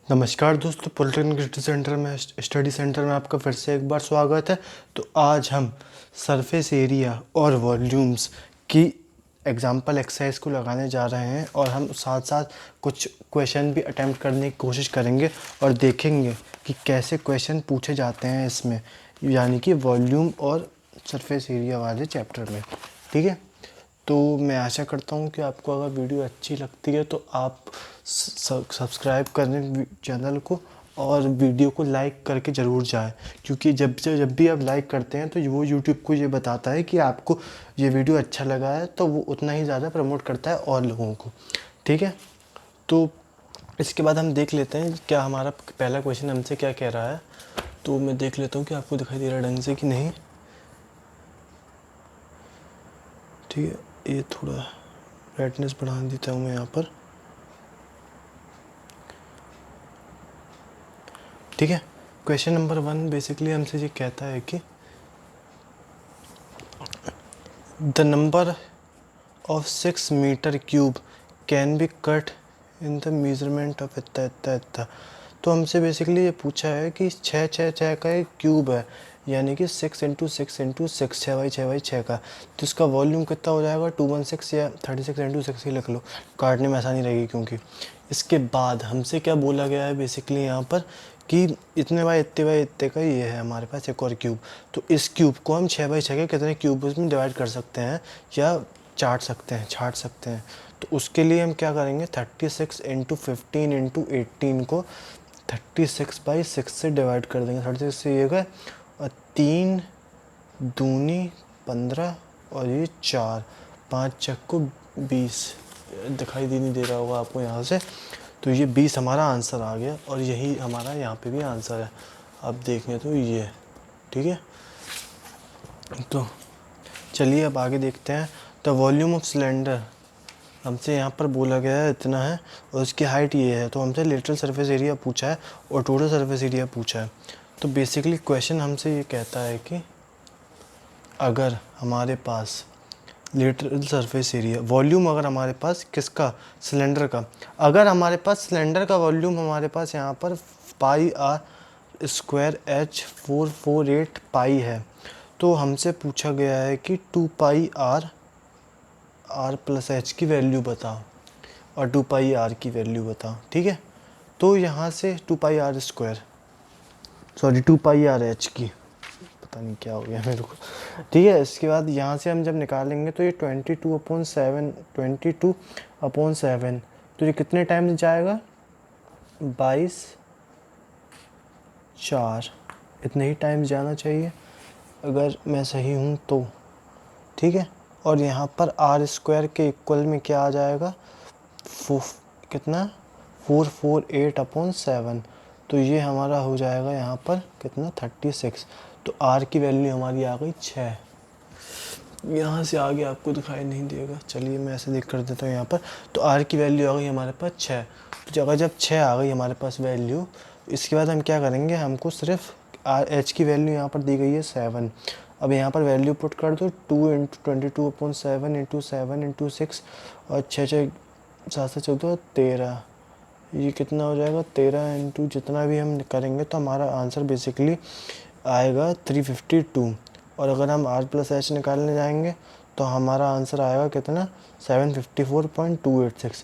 नमस्कार दोस्तों, polytechnic study centre में आपका फिर से एक बार स्वागत है। तो आज हम सरफेस एरिया और वॉल्यूम्स की एग्जांपल एक्सरसाइज को लगाने जा रहे हैं और हम साथ साथ कुछ क्वेश्चन भी अटेम्प्ट करने की कोशिश करेंगे और देखेंगे कि कैसे क्वेश्चन पूछे जाते हैं इसमें, यानी कि वॉल्यूम और सरफेस एरिया वाले चैप्टर में। ठीक है, तो मैं आशा करता हूँ कि आपको अगर वीडियो अच्छी लगती है तो आप सब्सक्राइब करें चैनल को और वीडियो को लाइक करके ज़रूर जाएं, क्योंकि जब भी आप लाइक करते हैं तो वो यूट्यूब को ये बताता है कि आपको ये वीडियो अच्छा लगा है, तो वो उतना ही ज़्यादा प्रमोट करता है और लोगों को। ठीक है, तो इसके बाद हम देख लेते हैं क्या हमारा पहला क्वेश्चन हमसे क्या कह रहा है। तो मैं देख लेता हूँ कि आपको दिखाई दे रहा है ढंग से कि नहीं। ठीक है, ये थोड़ा ब्राइटनेस बढ़ा देता हूँ मैं यहाँ पर। ठीक है, क्वेश्चन नंबर 1 बेसिकली हमसे ये कहता है कि the number of 6 metre cube can be cut in the measurement of इतना इतना इतना। तो हमसे बेसिकली ये पूछा है कि 6 का एक क्यूब है, यानी कि 6 इंटू 6 इंटू 6, 6 बाई 6 का। तो इसका वॉल्यूम कितना हो जाएगा, 216 या 36 इंटू 6 ही लिख लो, काटने में आसानी रहेगी। क्योंकि इसके बाद हमसे क्या बोला गया है बेसिकली यहाँ पर कि इतने बाई इतने का ये है हमारे पास एक और क्यूब। तो इस क्यूब को हम 6 बाई 6 के कितने क्यूब में डिवाइड कर सकते हैं या छाट सकते हैं। तो उसके लिए हम क्या करेंगे, 36 इंटू 15 इंटू 18 को 36/6 से डिवाइड कर देंगे। 36 से ये गए और 3 दूनी 15 और ये 4, 5 चक को 20 दिखाई नहीं दे रहा होगा आपको यहाँ से। तो ये 20 हमारा आंसर आ गया और यही हमारा यहाँ पे भी आंसर है। अब देखें तो ये, ठीक है। तो चलिए अब आगे देखते हैं। द वॉल्यूम ऑफ सिलेंडर हमसे यहाँ पर बोला गया है इतना है और उसकी हाइट ये है। तो हमसे लेटरल सरफेस एरिया पूछा है और टोटल सरफेस एरिया पूछा है। तो बेसिकली क्वेश्चन हमसे ये कहता है कि अगर हमारे पास लेटरल सरफेस एरिया वॉल्यूम, अगर हमारे पास किसका, सिलेंडर का, अगर हमारे पास सिलेंडर का वॉल्यूम हमारे पास यहाँ पर पाई आर स्क्वायर एच 448 पाई है, तो हमसे पूछा गया है कि 2 पाई आर प्लस एच की वैल्यू बताओ और 2 पाई आर की वैल्यू बताओ। ठीक है, तो यहाँ से 2 pi R square, sorry 2 pi R H की, पता नहीं क्या हो गया मेरे को। ठीक है, इसके बाद यहाँ से हम जब निकालेंगे तो ये 22/7 तो ये कितने टाइम्स जाएगा, 22/4, इतने ही टाइम्स जाना चाहिए अगर मैं सही हूँ तो। ठीक है, और यहाँ पर आर स्क्वायर के इक्वल में क्या आ जाएगा, कितना 448/7। तो ये हमारा हो जाएगा यहाँ पर कितना 36। तो आर की वैल्यू हमारी आ गई 6। यहाँ से आगे आपको दिखाई नहीं देगा, चलिए मैं ऐसे देख कर देता हूँ यहाँ पर। तो आर की वैल्यू आ गई हमारे पास 6। तो जब 6 आ गई हमारे पास वैल्यू, इसके बाद हम क्या करेंगे, हमको सिर्फ आर एच की वैल्यू यहाँ पर दी गई है 7। अब यहाँ पर वैल्यू पुट कर दो, 2 इंटू 22/7 इंटू 7 इंटू 6 और 6 7 से 14 13। ये कितना हो जाएगा, 13 इंटू जितना भी हम करेंगे तो हमारा आंसर बेसिकली आएगा 352। और अगर हम आर प्लस एच निकालने जाएंगे तो हमारा आंसर आएगा कितना, 754.286।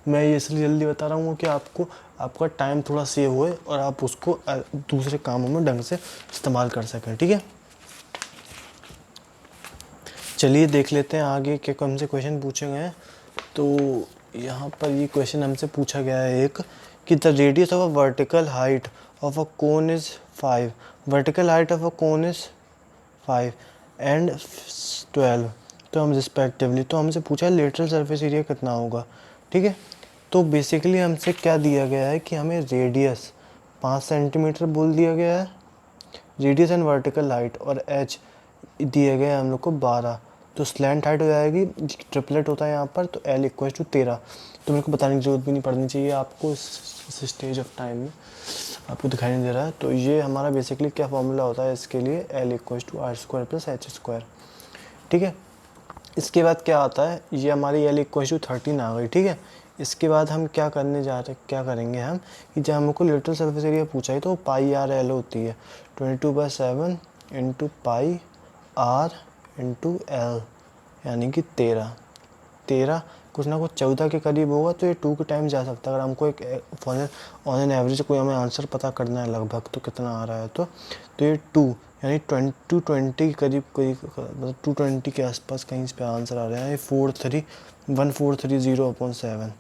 मैं ये इसलिए जल्दी बता रहा हूँ कि आपको आपका टाइम थोड़ा सेव होए और आप उसको दूसरे कामों में ढंग से इस्तेमाल कर सकें। ठीक है, चलिए देख लेते हैं आगे के कौन से क्वेश्चन पूछे गए हैं। तो यहाँ पर ये क्वेश्चन हमसे पूछा गया है एक कि the radius of a vertical height of a cone is 5, vertical height of a cone is 5 and 12 तो हम रिस्पेक्टिवली। तो हमसे पूछा है लेटरल सरफेस एरिया कितना होगा। ठीक है, तो बेसिकली हमसे क्या दिया गया है कि हमें रेडियस 5 सेंटीमीटर बोल दिया गया है, रेडियस एंड वर्टिकल हाइट, और एच दिए गए हम लोग को 12। तो स्लैंट हाइट हो जाएगी, ट्रिपलेट होता है यहाँ पर, तो एल इक्वल टू 13। तो मेरे को बताने की जरूरत भी नहीं पड़नी चाहिए आपको इस स्टेज ऑफ टाइम में, आपको दिखाई नहीं दे रहा है। तो ये हमारा बेसिकली क्या फॉर्मूला होता है इसके लिए, L equal to R square plus H square. ठीक है, इसके बाद क्या आता है, ये हमारी एल इक्वल टू 13 आ गई। ठीक है, इसके बाद हम क्या करने जा रहे, क्या करेंगे हम कि जब हमको लिटरल सरफेस एरिया पूछा है तो पाई आर एल होती है 22/7 into pi R into L, यानी कि 13 कुछ ना कुछ 14 के करीब होगा, तो ये 2 के टाइम जा सकता है। अगर हमको एक ऑन एन एवरेज कोई हमें आंसर पता करना है लगभग तो कितना आ रहा है, तो ये 2 यानी 220 के करीब, कोई मतलब 220 के आसपास कहीं इस पे आंसर आ रहा है। 1430/7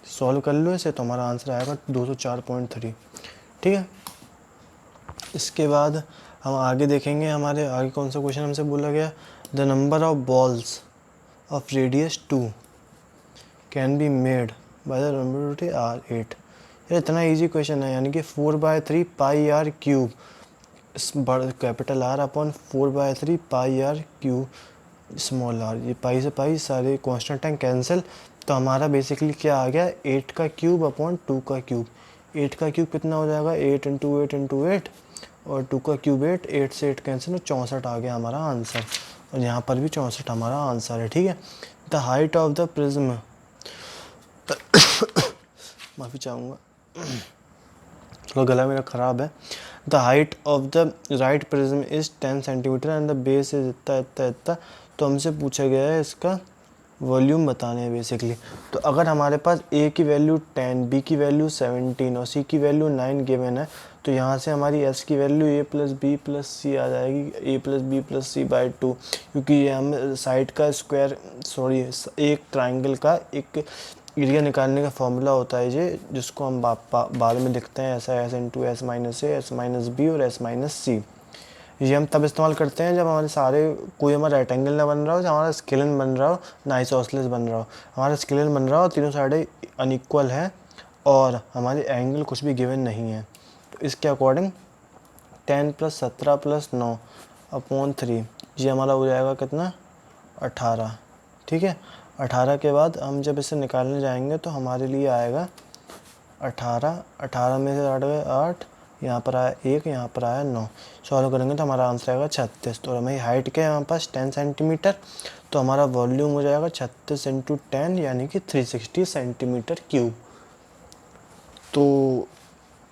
सॉल्व कर लो इसे तो हमारा आंसर आएगा 204.3। ठीक है, इसके बाद हम आगे देखेंगे, हमारे आगे कौन सा क्वेश्चन हमसे बोला गया, the number of balls of radius 2 can be made by the number R 8। ये इतना इजी क्वेश्चन है, यानी कि 4/3 pi R cube capital R upon 4/3 pi R cube small R. ये पाई से पाई सारे कॉन्स्टेंट टाइम कैंसिल, तो हमारा बेसिकली क्या आ गया 8 का क्यूब अपॉन 2 का क्यूब। 8 का क्यूब कितना हो जाएगा 8 इंटू 8 इंटू 8, और 2 का क्यूब 8 से 8 कैंसिल, 64 आ गया हमारा आंसर। और यहाँ पर भी 64 हमारा आंसर है। ठीक है, the height of the prism माफ़ी चाहूँगा, थोड़ा गला मेरा ख़राब है। The height of the right prism is 10 centimetre and the base is इतना इतना इतना। तो हमसे पूछा गया है इसका वॉल्यूम बताने हैं बेसिकली। तो अगर हमारे पास ए की वैल्यू 10, बी की वैल्यू 17 और सी की वैल्यू 9 गिवन है, तो यहाँ से हमारी एस की value A plus B plus C आ जाएगी, A plus B plus C by 2, क्योंकि ये हम साइड का स्क्वायर, सॉरी एक ट्राइंगल का एक एरिया निकालने का फॉर्मूला होता है ये, जिसको हम बाद में लिखते हैं ऐसा एस इंटू एस माइनस ए, एस माइनस बी और एस माइनस सी। ये हम तब इस्तेमाल करते हैं जब हमारे सारे कोई हमारा रेक्टेंगल ना बन रहा हो, जब हमारा स्केलन बन रहा हो ना आइसोसेलेस बन रहा हो। हमारा स्केलन बन रहा हो, तीनों साइडें अनइक्वल हैं और हमारे एंगल कुछ भी गिवन नहीं है, तो इसके अकॉर्डिंग 10 + 17 + 9 अपॉन 3, ये हमारा हो जाएगा कितना 18। ठीक है, 18 के बाद हम जब इसे निकालने जाएंगे तो हमारे लिए आएगा 18 में से 8 गए 8, यहाँ पर आया 1, यहाँ पर आया 9। सॉल्व करेंगे तो हमारा आंसर आएगा 36। तो हमारी हाइट क्या है हमारे पास 10 सेंटीमीटर, तो हमारा वॉल्यूम हो जाएगा 36 इंटू 10 यानी कि 360 सेंटीमीटर क्यूब। तो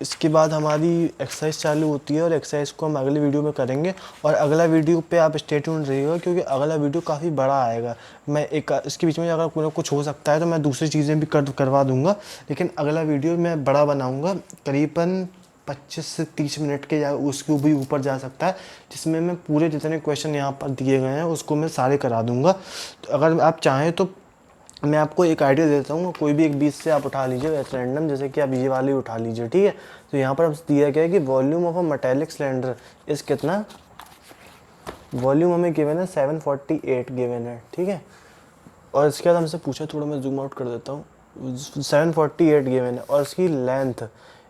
इसके बाद हमारी एक्सरसाइज चालू होती है और एक्सरसाइज को हम अगले वीडियो में करेंगे। और अगला वीडियो पे आप स्टे ट्यून्ड रहिएगा, क्योंकि अगला वीडियो काफ़ी बड़ा आएगा। मैं एक इसके बीच में अगर कुछ हो सकता है तो मैं दूसरी चीज़ें भी करवा दूंगा, लेकिन अगला वीडियो मैं बड़ा बनाऊंगा, करीबन 25 से 30 मिनट के, या उसके भी ऊपर जा सकता है, जिसमें मैं पूरे जितने क्वेश्चन यहाँ पर दिए गए हैं उसको मैं सारे करा दूँगा। तो अगर आप चाहें तो मैं आपको एक आइडिया देता हूँ, कोई भी एक बीच से आप उठा लीजिए वैसे रैंडम, जैसे कि आप ये वाली उठा लीजिए। ठीक है, तो यहाँ पर अब दिया गया है कि volume of a metallic cylinder इस कितना, वॉल्यूम हमें गिवन है 748 गिवन है। ठीक है, और इसके बाद हमसे पूछा, थोड़ा मैं जूम आउट कर देता हूँ, 748 गिवन है और इसकी लेंथ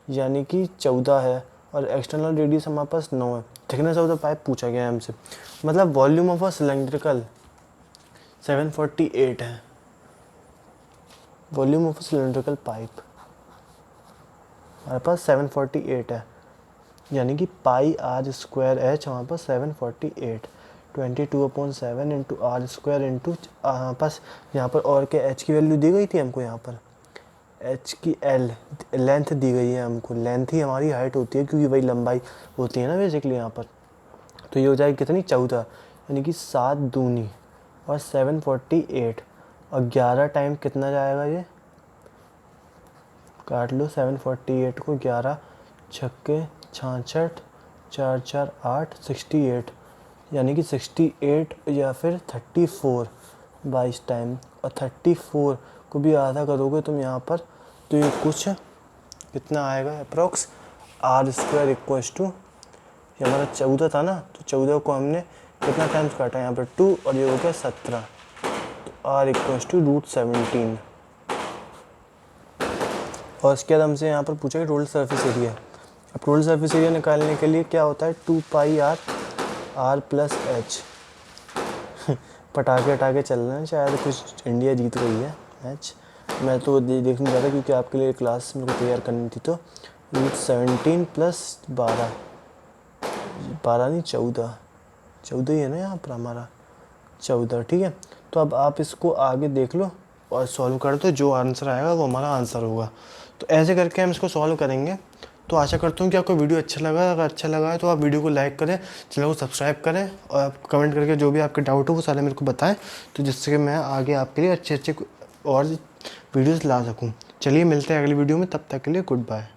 यानी कि 14 है और एक्सटर्नल रेडियस हमारे पास 9 है। थिकनेस ऑफ द पाइप पूछा गया है हमसे, मतलब वॉल्यूम ऑफ अ सिलेंड्रिकल 748 है, वॉल्यूम ऑफ सिलेंड्रिकल पाइप हमारे पास 748 है, यानी कि पाई आर स्क्वायर एच हमारे पास 748, 22/7 इंटू आर स्क्वायर इंटू पास यहाँ पर और के एच की वैल्यू दी गई थी हमको, यहाँ पर एच की एल लेंथ दी गई है हमको, लेंथ ही हमारी हाइट होती है क्योंकि वही लंबाई होती है ना बेसिकली यहाँ पर। तो ये हो जाएगी कितनी 14, यानी कि 7 दूनी और 748 और 11 टाइम कितना जाएगा, ये काट लो 748 को, 11 छक्के 66, 4 4 8 68, यानी कि 68 या फिर 34 22 टाइम, और 34 को भी आधा करोगे तुम यहाँ पर तो ये कुछ कितना आएगा approx R square equals to, ये हमारा 14 था ना, तो 14 को हमने कितना टाइम्स काटा यहाँ पर 2 और ये हो गया 17, तो आर इक्वल्स टू √17। और इसके बाद हमसे यहाँ पर पूछा कि टोटल सर्फेस एरिया। अब टोटल सर्फेस एरिया निकालने के लिए क्या होता है 2 पाई आर प्लस एच। पटाखे हटाके चल रहे हैं, शायद कुछ इंडिया जीत गई है मैच, मैं तो देखने जा रहा क्योंकि आपके लिए क्लास मेरे को तैयार करनी थी। तो √17 + 12, 12 नहीं 14 ही है ना यहाँ पर हमारा 14। ठीक है, तो अब आप इसको आगे देख लो, और सॉल्व कर दो, जो आंसर आएगा वो हमारा आंसर होगा। तो ऐसे करके हम इसको सॉल्व करेंगे। तो आशा करता हूँ कि आपको वीडियो अच्छा लगा। अगर अच्छा लगा है तो आप वीडियो को लाइक करें, चैनल को सब्सक्राइब करें, और आप कमेंट करके जो भी आपके डाउट हो वो सारे मेरे को बताएं, तो जिससे कि मैं आगे आपके लिए अच्छे अच्छे और वीडियोस ला सकूं। चलिए मिलते हैं अगली वीडियो में, तब तक के लिए गुड बाय।